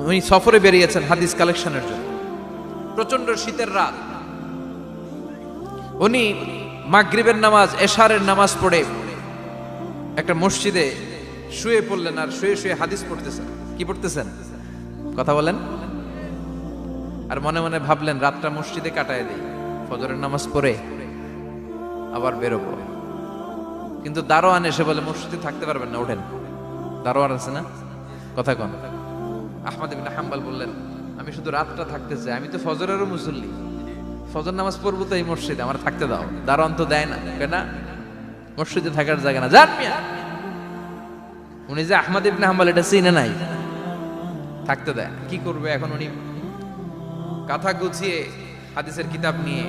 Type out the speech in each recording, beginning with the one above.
উনি সফরে বেরিয়েছেন হাদিস কালেকশনের জন্য। প্রচন্ড শীতের রাত, উনি মাগরিবের নামাজ, এশারের নামাজ পড়ে একটা মসজিদে শুয়ে পড়লেন, আর শুয়ে শুয়ে হাদিস পড়তেছেন। কি পড়তেছেন? কথা বলেন। আর মনে মনে ভাবলেন রাতটা মসজিদে কাটায় দেই, ফজরের নামাজ পড়ে আবার বেরোবো। কিন্তু দারোয়ান এসে বলে মসজিদে থাকতে পারবেন না, ওঠেন। দারোয়ান আছে না, কথা কন। আহমদ ইবনে হাম্বল বললেন আমি শুধু রাতটা থাকতে চাই, আমি তো ফজরেরও মুসল্লি, ফজর নামাজ পড়বো তো এই মসজিদে, আমার থাকতে দাও। দারোয়ান তো দেয় না, কেনা মসজিদে থাকার জায়গা না, যান মিয়া। উনি যে আহমদ ইবনে হাম্বল এটা চিনে নাই, থাকতে দেয়। কি করবে এখন? উনি কাঁথা গুছিয়ে হাদিসের কিতাব নিয়ে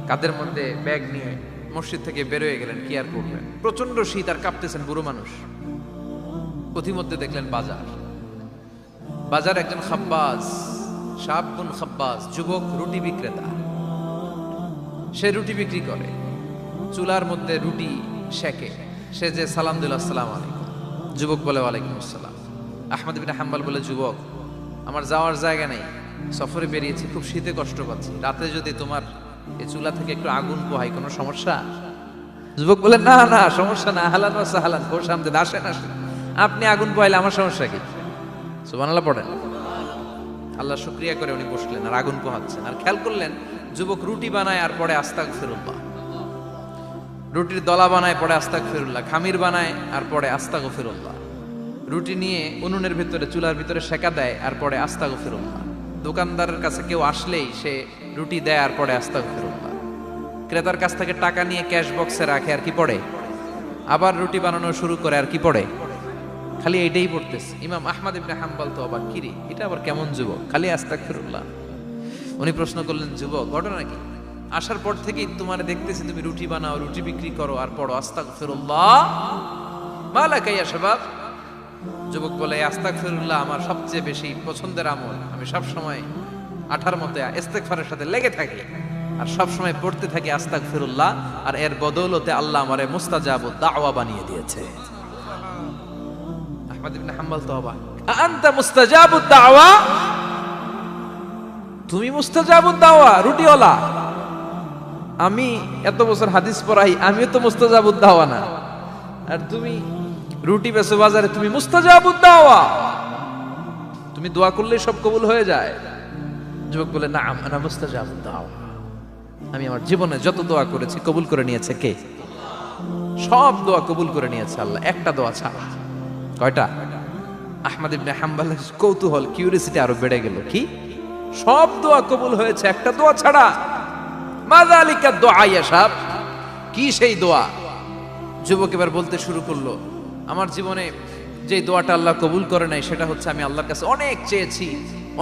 কাঁধের মধ্যে ব্যাগ নিয়ে মসজিদ থেকে বেরোয় গেলেন। কি আর করবেন, প্রচন্ড শীত, আর কাঁপতেছেন, বুড়ো মানুষ। পথিমধ্যে দেখলেন বাজার, বাজার একজন খাব্বাজ, শাবুন খাব্বাজ, যুবক রুটি বিক্রেতা। সে রুটি বিক্রি করে, চুলার মধ্যে রুটি সেকে। সে যে সালাম দিল আসসালামু আলাইকুম, যুবক বলে ওয়ালাইকুম আসসালাম। আহমদ ইবনে হাম্বল বলে যুবক আমার যাওয়ার জায়গা নেই, সফরে বেরিয়েছি, খুব শীতে কষ্ট পাচ্ছি, রাতে যদি তোমার এই চুলা থেকে একটু আগুন পোহাই কোনো সমস্যা? যুবক বলে না না সমস্যা না, আহলান ওয়া সাহলান, বসে আমদের আসেন আসেন, আপনি আগুন পোহাইলে আমার সমস্যা কি? সুবহানাল্লাহ পড়েন। আল্লাহ শুকরিয়া করে উনি বসলেন আর আগুন পোহাচ্ছেন। আর খেয়াল করলেন যুবক রুটি বানায় আর পরে আস্তাগফিরুল্লাহ, রুটির দলা বানায় পরে আস্তাগফিরুল্লাহ, খামির বানায় আর পরে আস্তাগফিরুল্লাহ, রুটি নিয়ে উনুনের ভিতরে চুলার ভিতরে সেকা দেয় আর পরে আস্তাগফিরুল্লাহ, দোকানদারের কাছে কেউ আসলেই সে রুটি দেয় আর পরে আস্তাগফিরুল্লাহ, ক্রেতার কাছ থেকে টাকা নিয়ে ক্যাশ বক্সে রাখে আর কি পড়ে, আবার রুটি বানানো শুরু করে আর কি পড়ে, খালি এইটাই পড়তেছে। ইমাম আহমদ ইবনে হাম্বল তো অবাক, কিরে এটা আবার কেমন যুবক, খালি আস্তাগফিরুল্লাহ। উনি প্রশ্ন করলেন যুবক ঘটনা কি? আসার পর থেকেই তোমার দেখতেছি তুমি রুটি বানাও, রুটি বিক্রি করো আর পড়ো আস্তাগফিরুল্লাহ, মালাকা ইয়া শাবাব। যুবক বলে আস্তাগফিরুল্লাহ আমার সবচেয়ে বেশি পছন্দের আমল, আমি সব সময় আঠার মতো ইস্তেগফারের সাথে লেগে থাকি আর সব সময় পড়তে থাকি আস্তাগফিরুল্লাহ, আর এর বদৌলতে আল্লাহ আমারে মুস্তাজাবুদ দাওয়া বানিয়ে দিয়েছে। আহমদ ইবনে হাম্বল তো অবাক, আনতা মুস্তাজাবুদ দাওয়া, তুমি মুস্তাজাবুদ দাওয়া রুটিওয়ালা? আমি এত বছর হাদিস পড়াই, আমিও তো মুস্তাজাবুদ দাওয়া না, আর তুমি রুটি বেচো বাজারে, তুমি মুস্তাজাবুদ দাওয়া, তুমি দোয়া করলে সব কবুল হয়ে যায়? যুবক বলে না আনা মুস্তাজাবুদ দাওয়া, আমি আমার জীবনে যত দোয়া করেছি কবুল করে নিয়েছে কে? সব দোয়া কবুল করে নিয়েছে আল্লাহ, একটা দোয়া ছাড়া। কয়টা? আহমদ ইবনে হাম্বলের কৌতূহল, কিউরিয়াসিটি আরো বেড়ে গেল। কি? সব দোয়া কবুল হয়েছে একটা দোয়া ছাড়া? মাযালিকা দোয়া ইয়া শাব, কি সেই দোয়া? যুবক এবার বলতে শুরু করলো আমার জীবনে যে দোয়াটা আল্লাহ কবুল করে নাই সেটা হচ্ছে আমি আল্লাহর কাছে অনেক চেয়েছি,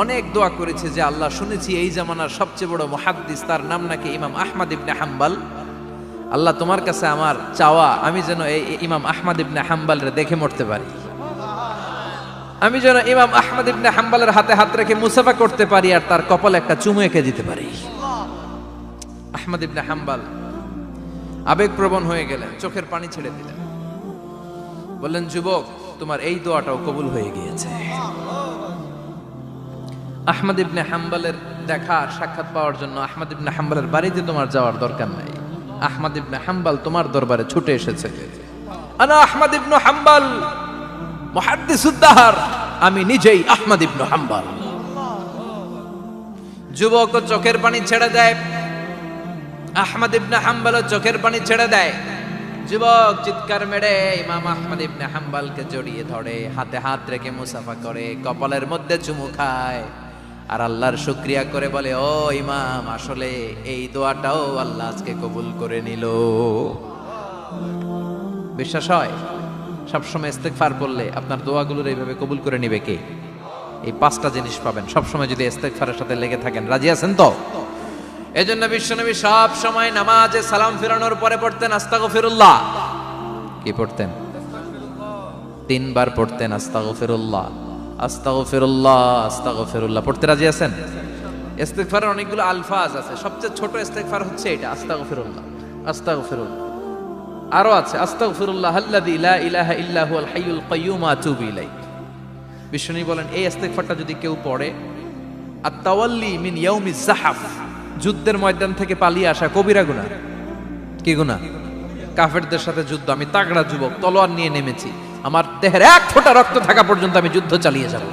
অনেক দোয়া করেছি যে আল্লাহ শুনেছি এই জামানার সবচেয়ে বড় মুহাদ্দিস, তার নাম নাকি ইমাম আহমদ ইবনে হাম্বল, আল্লাহ তোমার কাছে আমার চাওয়া আমি যেন এই ইমাম আহমদ ইবনে হাম্বলের দেখে মরতে পারি, আমি যেন ইমাম আহমদ ইবনে হাম্বলের হাতে হাত রেখে মুসাফা করতে পারি আর তার কপালে একটা চুমু এঁকে দিতে পারি। আহমদ ইবনে হাম্বল আবেগপ্রবণ হয়ে গেলেন, চোখের পানি ছেড়ে দিলেন, বললেন যুবক তোমার এই দোয়াটাও কবুল হয়ে গিয়েছে। আহমদ ইবনে হাম্বলের দেখা সাক্ষাৎ পাওয়ার জন্য আহমদ ইবনে হাম্বলের বাড়িতে তোমার যাওয়ার দরকার নাই, আহমদ ইবনে হাম্বল তোমার দরবারে ছুটে এসেছে। আনা আহমদ ইবনে হাম্বল মুহাদ্দিসুদ দাহর, আমি নিজেই আহমদ ইবনে হাম্বল। যুবক চোখের পানি ছেড়ে দেয়, আহমদ ইবনে হাম্বল চোখের পানি ছেড়ে দেয়। যুবক চিৎকার মেরে ইমাম আহমদ ইবনে হাম্বলকে জড়িয়ে ধরে, হাতে হাত রেখে মুসাফা করে, কপালের মধ্যে চুমু খায় আর আল্লাহর শুকরিয়া করে বলে ও ইমাম আসলে এই দোয়াটাও আল্লাহ আজকে কবুল করে নিল। বিশ্বাস হয় সবসময় ইস্তেগফার করলে আপনার দোয়াগুলোর এইভাবে কবুল করে নিবে কে? এই পাঁচটা জিনিস পাবেন সবসময় যদি ইস্তেগফারের সাথে লেগে থাকেন। রাজি আছেন তো? এজন্য বিশ্বনবী সব সময় নামাজে সালাম ফিরানোর পরে পড়তেন আস্তাগফিরুল্লাহ। কি পড়তেন? 3 বার পড়তেন আস্তাগফিরুল্লাহ, আস্তাগফিরুল্লাহ, আস্তাগফিরুল্লাহ। পড়তে রাজি আছেন? ইস্তেগফারের অনেকগুলো আলফাজ আছে, সবচেয়ে ছোট ইস্তেগফার হচ্ছে এটা আস্তাগফিরুল্লাহ, আস্তাগফিরুল্লাহ। আরো আছে আস্তাগফিরুল্লাহ আল্লাযী লা ইলাহা ইল্লা হুয়াল হাইয়ুল কাইয়্যুম আতুবু ইলাইহি, বিশ্বনবী বলেন এই ইস্তেগফারটা যদি কেউ পড়ে, আত-তাওয়াল্লি মিন ইয়াউমিজ যাহাফ, যুদ্ধের ময়দান থেকে পালিয়ে আসা কবিরা গুনাহ। কি গুনাহ? কাফেরদের সাথে যুদ্ধ, আমি তাগড়া যুবক, তলোয়ার নিয়ে নেমেছি, আমার দেহের এক ফোঁটা রক্ত থাকা পর্যন্ত আমি যুদ্ধ চালিয়ে যাব,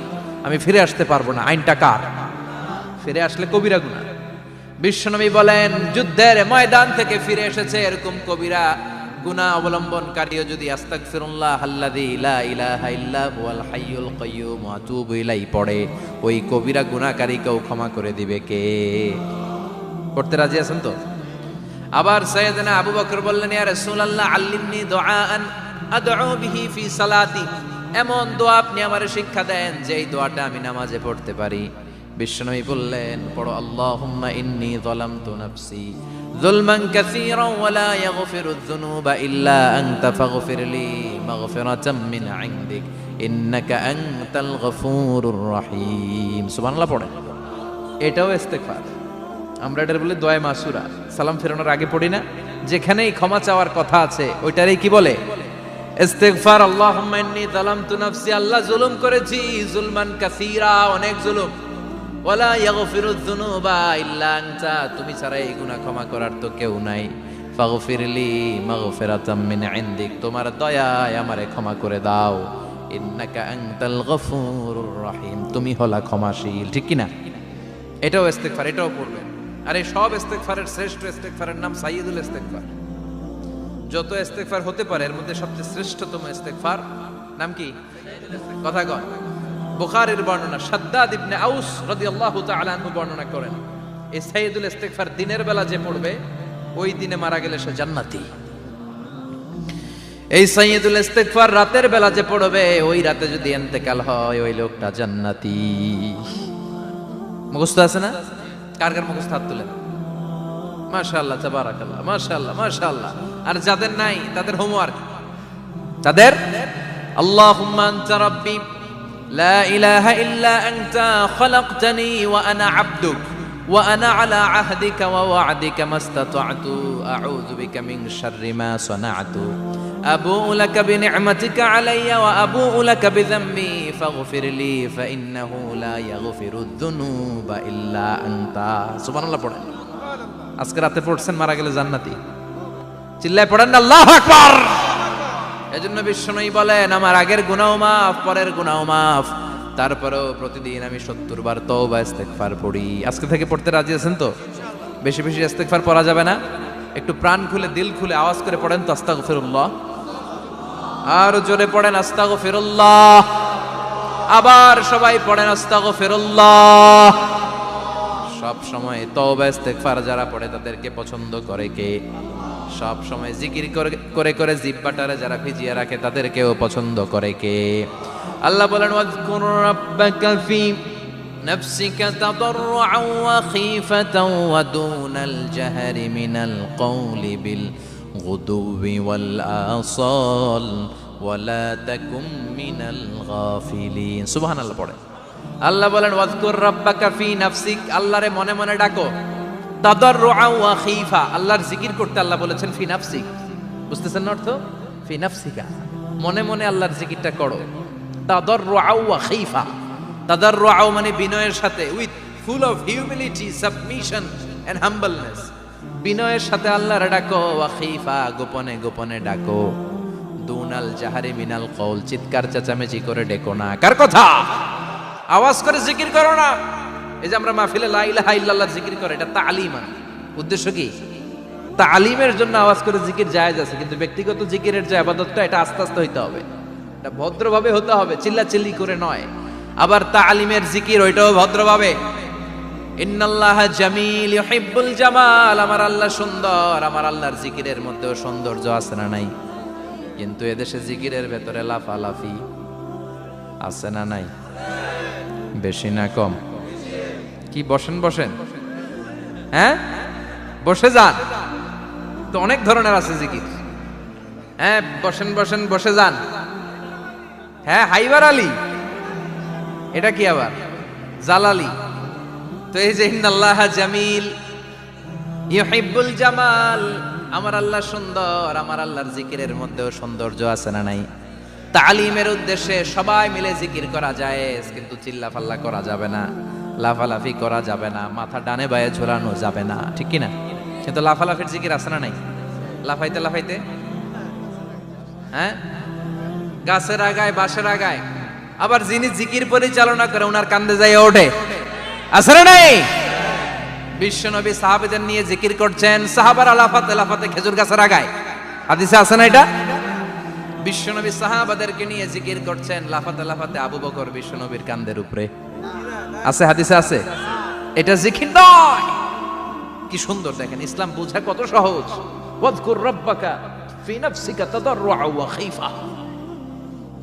আমি ফিরে আসতে পারবো না, আইনটা কার? ফিরে আসলে কবিরা গুনাহ। বিশ্বনবী বলেন যুদ্ধের ময়দান থেকে ফিরে এসেছে এরকম কবিরা গুনাহ অবলম্বনকারীও যদি আস্তাগফিরুল্লাহ আল্লাযী লা ইলাহা ইল্লা হুয়াল হাইয়ুল কাইয়্যুম ওয়া আতুবু ইলাইহি পড়ে, ওই কবিরা গুনাহকারীকেও ক্ষমা করে দিবে কে? পড়তে রাজি আছেন তো? আবার সাইয়েদনা আবু বকর বললেন, ইয়া রাসূলুল্লাহ আল্লিমনি দুআআন আদউ বিহি ফি সালাতি, এমন দোয়া আপনি আমারে শিক্ষা দেন যে এই দোয়াটা আমি নামাজে পড়তে পারি। বিশ্বনবী বললেন, পড়ো আল্লাহুম্মা ইন্নী যালামতু নাফসি যুলমান কাসীরান ওয়া লা ইয়াগফিরুয যুনুবা ইল্লা আনতা ফাগফিরলি মাগফিরাতাম মিন ইনদিক ইন্নাকা আনতাল গফুরুর রহিম। সুবহানাল্লাহ পড়েন, এটাও ইস্তেগফার। আমরা এটার বলে দোয়া মাসুরা, সালাম ফেরানোর আগে পড়ি না? যেখানেই ক্ষমা চাওয়ার কথা আছে ওইটারই কি বলে? ইস্তেগফার। আল্লাহুম্মা ইন্নী যালামতু নাফসি, আল্লাহ জুলুম করেছি, যুলমান কাসীরা, অনেক জুলুম, ওয়ালা ইয়াগফিরুয যুনুবা ইল্লা আনতা, তুমি ছাড়া এই গুনাহ ক্ষমা করার তো কেউ নাই, ফাগফিরলি মাগফিরাতাম মিন ইনদিক, তোমার দয়ায় আমারে ক্ষমা করে দাও, ইন্নাকা আনতাল গফুরুর রহিম, তুমি হলা ক্ষমাশীল। ঠিক কি না? এটাও ইস্তেগফার, এটাও পড়বেন। আর এই সব ইস্তেগফারের শ্রেষ্ঠ ইস্তেগফারের নাম সাইয়্যিদুল ইস্তেগফার। যত ইস্তেগফার হতে পারে এর মধ্যে সবচেয়ে শ্রেষ্ঠতম ইস্তেগফার নাম কি? কথা কয়। বুখারীর বর্ণনা, শাদ্দাদ ইবনে আউস রাদিয়াল্লাহু তাআলা আনহু বর্ণনা করেন, এই সাইয়্যিদুল ইস্তেগফার দিনের বেলা যে পড়বে ওই দিনে মারা গেলে সে জান্নাতি। এই সাইয়্যিদুল ইস্তেগফার রাতের বেলা যে পড়বে ওই রাতে যদি ইন্তেকাল হয় ওই লোকটা জান্নাতি। মুখস্থ আছে না? কার কার মুখস্থ হাত তুলেন। মাশাআল্লাহ, তাবারাকাল্লাহ, মাশাআল্লাহ, মাশাআল্লাহ। আর যাদের নাই তাদের হোমওয়ার্ক, তাদের আল্লাহুম্মা আনতা রাব্বি লা ইলাহা ইল্লা আনতা খালাকতানি ওয়া আনা আবদুক ওয়া আনা আলা আহদিকা ওয়া ওয়া'দিকা মাস্তাতা'তু আউযু বিকা মিন শাররি মা সানা'তু আবু'ু লাকা বিনি'মাতিকা আলাইয়া ওয়া আবু'ু লাকা বিযামবি ফাগফিরলি ফাইন্নাহু লা ইয়াগফিরুয যুনুবা ইল্লা আনতা। সুবহানাল্লাহ পড়েন। আজকে রাতে পড়ছেন, মারা গেলে জান্নাতি। চিল্লায় পড়েন আল্লাহু আকবার। এজন্য বিশ্বনবী বলেন আমার আগের গুনাহ মাফ, পরের গুনাহ মাফ, তারপরেও প্রতিদিন আমি 70 বার তওবা ইস্তেগফার পড়ি। আজকে থেকে পড়তে রাজি আছেন তো? বেশি বেশি ইস্তেগফার পড়া যাবে না? একটু প্রাণ খুলে দিল খুলে আওয়াজ করে পড়েন তো আস্তাগফিরুল্লাহ। আর জোরে পড়েন আস্তাগফিরুল্লাহ। আবার সবাই পড়েন আস্তাগফিরুল্লাহ। সব সময় তওবা ইস্তেগফার যারা পড়ে তাদেরকে পছন্দ করে কে? সব সময় জিকির করে করে জিহ্বাটারে যারা ভিজিয়ে রাখে তাদেরকেও পছন্দ করে কে? আল্লাহ বলেন ওয়াজকুর রাব্বাকা ফি নাফসিকা তাদাররুআন ওয়া খীফাতান ওয়া দুনাল জাহরি মিনাল কওলি বিল গুদুবি ওয়াল আসাল ওয়া লা তাকুম মিনাল গাফিলিন। সুবহানাল্লাহ পড়ে। আল্লাহ বলেন ওয়াজকুর রাব্বাকা ফি নাফসিক, আল্লাহরে মনে মনে ডাকো, তাদাররুআন ওয়া খীফা, আল্লাহর জিকির করতে আল্লাহ বলেছেন ফি নাফসিক। বুঝতেছেন না অর্থ? ফি নাফসিকা, মনে মনে আল্লাহর জিকিরটা করো। তাদাররুআন ওয়া খীফা, তাদাররুআ মানে বিনয়ের সাথে, with full of humility, submission and humbleness, বিনয়ের সাথে আল্লাহর ডাকো। ওয়া খীফা, গোপনে গোপনে ডাকো। দুনাল জাহারি মিনাল কওল, চিৎকার চেঁচামেচি করে ডেকো না। কার কথা? আওয়াজ করে জিকির করো না। এই যে আমরা মাহফিলে লা ইলাহা ইল্লাল্লাহ জিকির করে, এটা তালিম। উদ্দেশ্য কি? তালিমের জন্য আওয়াজ করে জিকির জায়েজ আছে, কিন্তু ব্যক্তিগত জিকিরের যে ইবাদতটা এটা আস্তে আস্তে হইতে হবে, এটা ভদ্রভাবে হতে হবে, চিল্লাচিল্লি করে নয়। আবার তালিমের জিকির ওইটাও ভদ্রভাবে। ইন্নাল্লাহা জামিল ইউহিব্বুল জামাল, আমার আল্লাহ সুন্দর, আমার আল্লাহর জিকিরের মধ্যেও সৌন্দর্য আছে না নাই? কিন্তু এদেশে জিকিরের ভেতরে লাফালাফি আছে না নাই? বেশি না কম? কি বসেন বসেন, হ্যাঁ বসে যান তো, অনেক ধরনের আছে জিকির। হ্যাঁ বসেন বসেন, বসে যান। হ্যাঁ হাইবার আলী, এটা কি আবার জালালি? তো এই যে ইন্নাল্লাহা জামিল ইউহিব্বুল জামাল, আমার আল্লাহ সুন্দর, আমার আল্লাহর জিকিরের মধ্যেও সৌন্দর্য আছে না নাই? তালিমের উদ্দেশ্যে সবাই মিলে জিকির করা যায়, কিন্তু চিল্লাফাল্লা করা যাবে না, লাফালাফি করা যাবে না, মাথা ডানে বায়ে ঝোলানো যাবে না, ঠিক কি না? কিন্তু লাফালাফির জিকির আছে না নাই? লাফাইতে লাফাইতে, হ্যাঁ, গাছের আগায় বাঁশের আগায়, আবার যিনি জিকির পরিচালনা করে ওনার কান্দে যায় ওঠে, আছে না নাই? বিশ্বনবী সাহাবাদের নিয়ে জিকির করছেন, সাহাবারা লাফাতে লাফাতে খেজুর গাছের আগায়, হাদিসে আছে না এটা? বিশ্বনবী সাহাবাদেরকে নিয়ে জিকির করছেন, লাফাতে লাফাতে আবু বকর বিশ্বনবীর কান্দের উপরে, আছে, হাদিসে আছে। এটা জিকির নয়। কি সুন্দর দেখেন, ইসলাম বোঝা কত সহজ। ওয়াজকুর রাব্বাকা ফি নাফসিকা তাদাররুআ ওয়া খাইফা,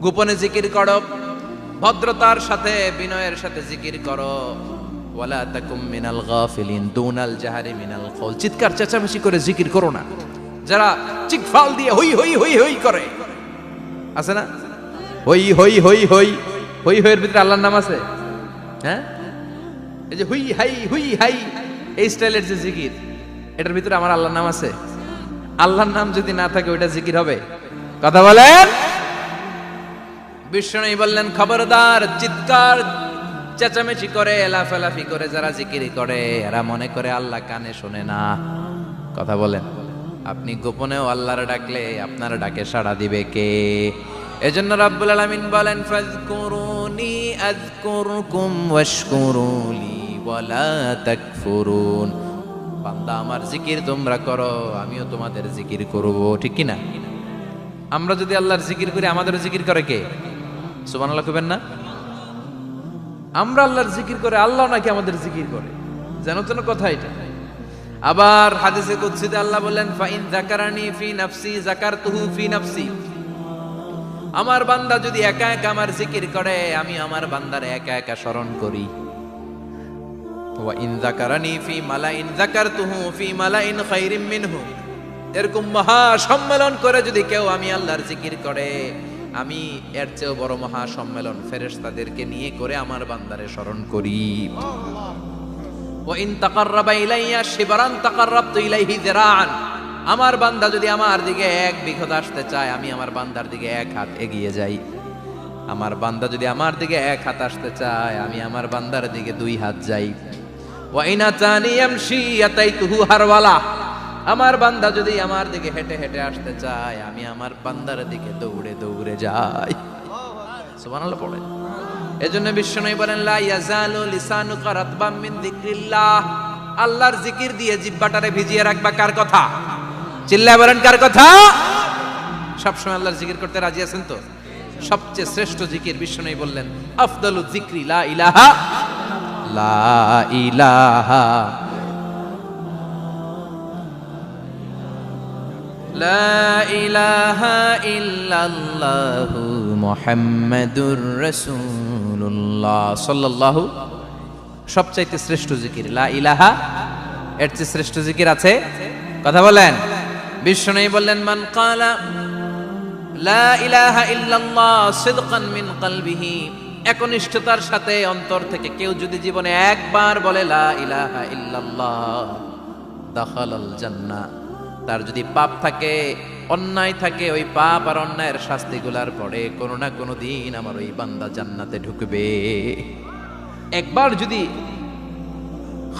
গোপনে জিকির করো, ভদ্রতার সাথে বিনয়ের সাথে জিকির করো। ওয়ালা তাকুম মিনাল গাফিলিন দুনাল জাহারি মিনাল কওল, চিৎকার চেঁচামেচি করে জিকির করো না। যারা চিকফাল দিয়ে হই হই হই হই করে, আছে না? হই হই হই হই হই হইয়ের ভিতরে আল্লাহর নাম আছে, হ্যাঁ? এই যে হুই হাই হুই হাই, এই স্টাইলের যে জিকির, এটার ভিতরে আমার আল্লাহর নাম আছে? আল্লাহর নাম যদি না থাকে ওইটা জিকির হবে? কথা বলেন। বিষ্ণু বললেন, খবরদার, চিৎকার চেঁচামেচি করে লাফালাফি করে যারা জিকির করে এরা মনে করে আল্লাহ কানে শোনে না। কথা বলেন। আপনি গোপনেও আল্লাহর ডাকলে আপনার ডাকে সাড়া দিবে কে? এজন্য রাব্বুল আলামিন বলেন, ফাযকুরুনি আযকুরকুম ওয়াশকুরুলি ওয়ালা তাকফুরুন। বান্দা আমার জিকির তোমরা করো, আমিও তোমাদের জিকির করব, ঠিক কি না? আমরা যদি আল্লাহর জিকির করি, আমাদের জিকির করে কে? সুবহানাল্লাহ কইবেন না? আমরা আল্লাহর জিকির করে, আল্লাহ নাকি আমাদের জিকির করে, যেন তেন কথা এটা। আবার হাদিসে কুদসিতে আল্লাহ বলেন, ফাইন যাকারানি ফি নাফসি যাকারতুহু ফি নাফসি। আমার বান্দা যদি একা একা আমার জিকির করে, আমি আমার বান্দারে একা একা স্মরণ করি। ওয়া ইন যাকারানি ফি মালাইন যাকারতুহু ফি মালাইন খায়রিম মিনহু। এরকম মহা সম্মেলন করে যদি কেউ আমি আল্লাহর জিকির করে, আমি এর চেয়েও বড় মহা সম্মেলন ফেরেশতাদেরকে নিয়ে করে আমার বান্দারে স্মরণ করি। ওয়া ইন তাকাররাবা ইলাইয়া শিবরান তাকাররাবতু ইলাইহি যিরাআন। আমার বান্দা যদি আমার দিকে এক বিঘত আসতে চায়, আমি আমার বান্দার দিকে এক হাত এগিয়ে যাই। আমার বান্দা যদি আমার দিকে এক হাত আসতে চায়, আমি আমার বান্দার দিকে দুই হাত যাই। ওয়া ইন আতানি ইয়ামশি আতাইতুহু হারওয়ালা। আমার বান্দা যদি আমার দিকে হেঁটে হেঁটে আসতে চায়, আমি আমার বান্দার দিকে দৌড়ে দৌড়ে যাই। সুবহানাল্লাহ পড়ে। এজন্য বিশ্বনবী বলেন, লা ইয়াজালু লিসানুকা রাতবাম মিন যিকরিল্লাহ। আল্লাহর জিকির দিয়ে জিহ্বাটারে ভিজিয়ে রাখবা। কার কথা? চিল্লায় বলেন, কার কথা? সবসময় আল্লাহর জিকির করতে রাজি আছেন তো? সবচেয়ে শ্রেষ্ঠ জিকির বিশ্বনবী বললেন, আফদালু যিকরি লা ইলাহা লা ইলাহা লা ইলাহা ইল্লাল্লাহু মুহাম্মাদুর রাসূলুল্লাহ সাল্লাল্লাহু। সবচাইতে শ্রেষ্ঠ জিকির লা ইলাহা। এর চেয়ে শ্রেষ্ঠ জিকির আছে? কথা বলেন। বিশ্বনবী বললেন, মান ক্বালা লা ইলাহা ইল্লাল্লাহ সিদকান মিন কলবিহি। একনিষ্ঠতার সাথে অন্তর থেকে কেউ যদি জীবনে একবার বলে লা ইলাহা ইল্লাল্লাহ, দাখালাল জান্নাহ। তার যদি পাপ থাকে, অন্যায় থাকে, ওই পাপ আর অন্যায়ের শাস্তিগুলার পরে কোনো না কোনো দিন আমার ওই বান্দা জান্নাতে ঢুকবে। একবার যদি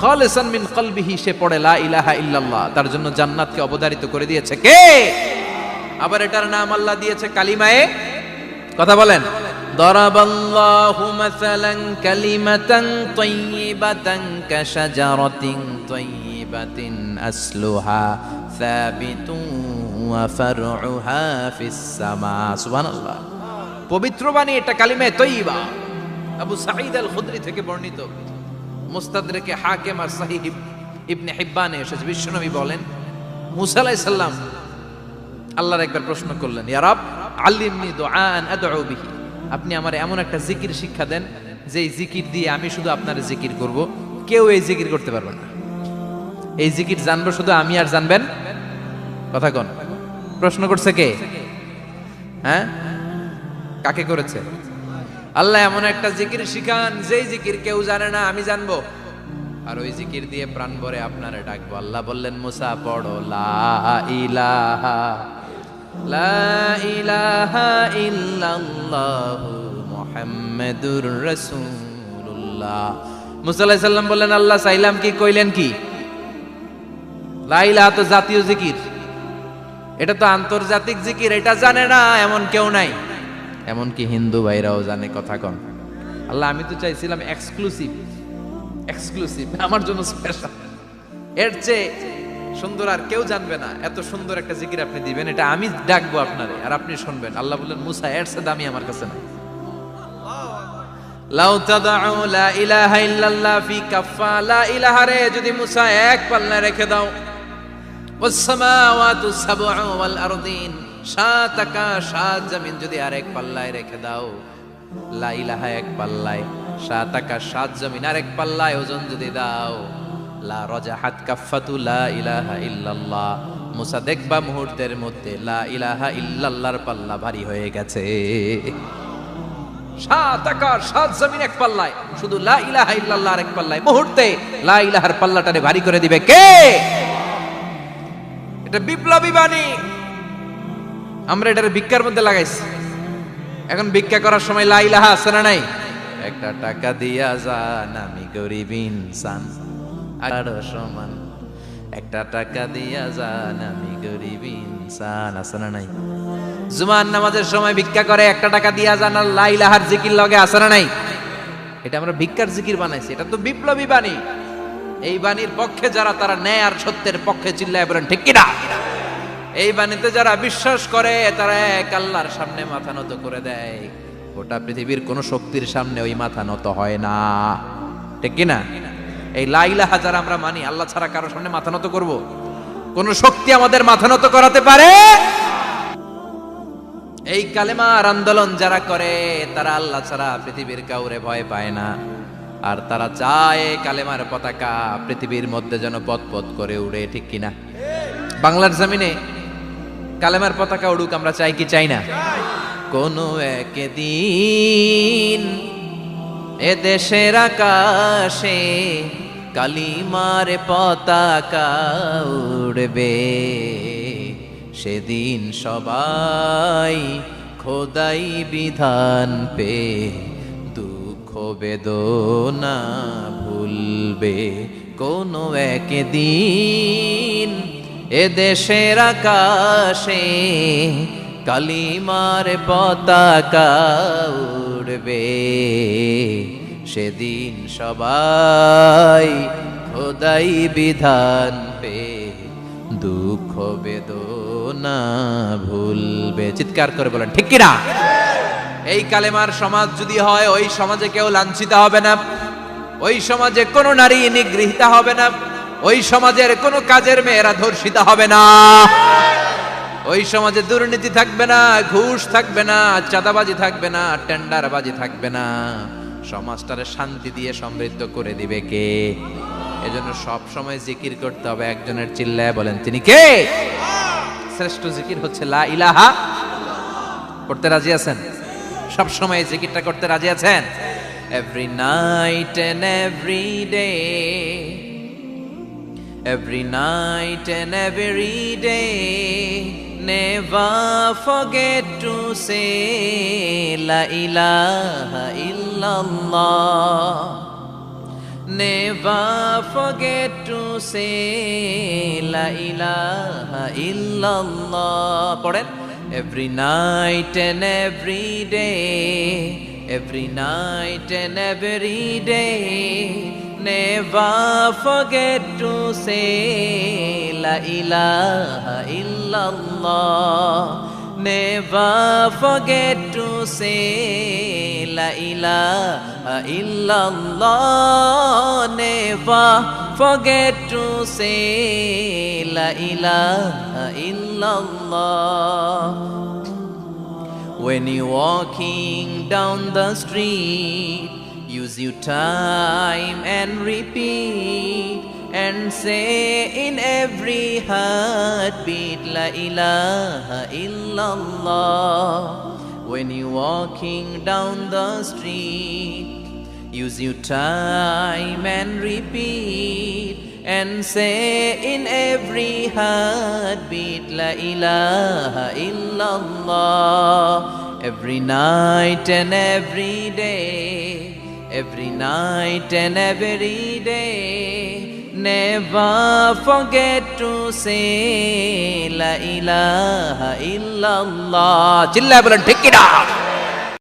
খালিসান মিন কলবিহি সে পড়ে লা ইলাহা ইল্লাল্লাহ, তার জন্য জান্নাতকে অবধারিত করে দিয়েছে কে? আবার এটার নাম আল্লাহ দিয়েছে কালিমায়ে। কথা বলেন। দরাবাল্লাহু মাসালান কালিমাতান তাইয়িবাতান কাশাজারাতিন তাইয়িবাতিন আসলুহা সাবিতুন ওয়া ফারউহা ফিস সামা। সুবহানাল্লাহ। পবিত্র বাণী এটা কালিমায়ে তাইয়িবা। আবু সাঈদ আল খুদরি থেকে বর্ণিত, মুস্তাদরাকে হাকিম আর সহিহ ইবনে হিব্বানে এসেছে। বিশ্বনবী বলেন, মুসা আলাইহিস সালাম আল্লাহর একবার প্রশ্ন করলেন, ইয়া রাব আল্লিমনি দুআআন আদউ বিহি। আপনি আমার এমন একটা জিকির শিক্ষা দেন যে এই জিকির দিয়ে আমি শুধু আপনার জিকির করব, কেউ এই জিকির করতে পারবে না। এই জিকির জানবো শুধু আমি, আর জানবেন। কথা কোন? প্রশ্ন করছে কে? হ্যাঁ, কাকে করেছে? আল্লাহ এমন একটা জিকির শিখান যেই জিকির কেউ জানে না, আমি জানবো, আর ওই জিকির দিয়ে প্রাণ ভরে আপনারে ডাকবো। আল্লাহ বললেন, মুসা পড়ো লা ইলাহা লা ইলাহা ইল্লাল্লাহু মুহাম্মাদুর রাসূলুল্লাহ। মুসা আলাইহিস সালাম বললেন, আল্লাহ চাইলাম কি, কইলেন কি? লা ইলাহা তো জাতীয় জিকির, এটা তো আন্তর্জাতিক জিকির, এটা জানে না এমন কেউ নাই। এমনকি হিন্দু ভাইরাও জানে। কথা কন। আল্লাহ আমি তো চাইছিলাম এক্সক্লুসিভ, আমার জন্য স্পেশাল, এর চেয়ে সুন্দর আর কেউ জানবে না। এত সুন্দর একটা জিকির আপনি দিবেন, এটা আমি ডাকবো আপনারে আর আপনি শুনবেন। আল্লাহ বললেন, মুসা এর চেয়ে দামি আমার কাছে নাই। লাউ তাদউ লা ইলাহা ইল্লাল্লাহ ফি কাফা, লা ইলাহা রে যদি মুসা এক পাল্লায় রেখে দাও, ওয়াস সামাওয়াতু সাবউ ওয়াল আরদিন, সাত আকাশ সাত জমিন যদি আরেক পাল্লায় রেখে দাও, লা ইলাহা এক পাল্লায়, সাত আকাশ সাত জমিন আরেক পাল্লায় ওজন যদি দাও, লা রাজাহাত কাফাতু লা ইলাহা ইল্লাল্লাহ, মুসা দেখবা মুহূর্তের মধ্যে লা ইলাহা ইল্লাল্লাহর পাল্লা ভারী হয়ে গেছে। সাত আকাশ সাত জমিন এক পাল্লায়, শুধু লা ইলাহা ইল্লাল্লাহ আরেক পাল্লায়, মুহূর্তে লা ইলাহার পাল্লাটারে ভারী করে দিবে কে? এটা বিপ্লবী বাণী। আমরা এটার ভিক্ষার মধ্যে লাগাইছি। এখন ভিক্ষা করার সময় লা ইলাহা আছে না নাই? একটা টাকা দিয়া যান, আমি গরিব ইনসান আর সমান, একটা টাকা দিয়া যান, আমি গরিব ইনসান, আছে না নাই? জুমার নামাজের সময় ভিক্ষা করে, একটা টাকা দিয়া যান, আর লা ইলাহার জিকির লগে, আছে না নাই? এটা আমরা ভিক্ষার জিকির বানাইছি। এটা তো বিপ্লবী বাণী। এই বাণীর পক্ষে যারা, তারা ন্যায় আর সত্যের পক্ষে চিল্লায় বলেন ঠিক কিনা? এই বাণীতে যারা বিশ্বাস করে, তারা এক আল্লাহর সামনে মাথা নত করে দেয়। গোটা পৃথিবীর কোন শক্তির সামনে ওই মাথা নত হয় না, ঠিক কিনা? এই লা ইলাহা যারা আমরা মানি, আল্লাহ ছাড়া কারো সামনে মাথা নত করব? কোন শক্তি আমাদের মাথা নত করাতে পারে? এই কালেমার আন্দোলন যারা করে, তারা আল্লাহ ছাড়া পৃথিবীর কাউরে ভয় পায় না। আর তারা চায় কালেমার পতাকা পৃথিবীর মধ্যে যেন পথ করে উড়ে, ঠিক কিনা? বাংলার জমিনে কালেমার পতাকা উড়ুক, আমরা চাই কি চাই না? কোন একদিন এ দেশের আকাশে কালিমার পতাকা উড়বে, সেদিন সবাই খোদাই বিধান পে দুঃখ বেদনা ভুলবে। কোন একদিন এ দেশের আকাশে কালিমার পতাকা উড়বে, সেদিন সবাই খোদাই বিধান পে দুঃখ বেদনা ভুলবে। চিৎকার করে বলেন ঠিক কিনা? এই কালেমার সমাজ যদি হয়, ওই সমাজে কেউ লাঞ্ছিত হবে না, ওই সমাজে কোনো নারী নিগৃহীত হবে না, ওই সমাজের কোনো কাজের মেয়েরা ধর্ষিত হবে না, ওই সমাজে দুর্নীতি থাকবে না, ঘুষ থাকবে না, চাঁদাবাজি থাকবে না, টেন্ডারবাজি থাকবে না। সমাজটারে শান্তি দিয়ে সমৃদ্ধ করে দিবে কে? এজন্য সব সময় জিকির করতে হবে একজনের, চিল্লায় বলেন তিনি কে? শ্রেষ্ঠ জিকির হচ্ছে লা ইলাহা। করতে রাজি আছেন? সব সময় জিকিরটা করতে রাজি আছেন? Every night and every day, every night and every day, never forget to say la ilaha illallah, never forget to say la ilaha illallah. পড়েন, every night and every day, every night and every day, never forget to say la ilaha illallah, never forget to say la ilaha illallah, never forget to say la ilaha illallah. When you're walking down the street, use your time and repeat and say in every heartbeat la ilaha illallah. When you're walking down the street, Use your time and repeat and say in every heartbeat La ilaha illallah. Every night and every day, every night and every day, never forget to say La ilaha illallah. Chilla bolan, take it out.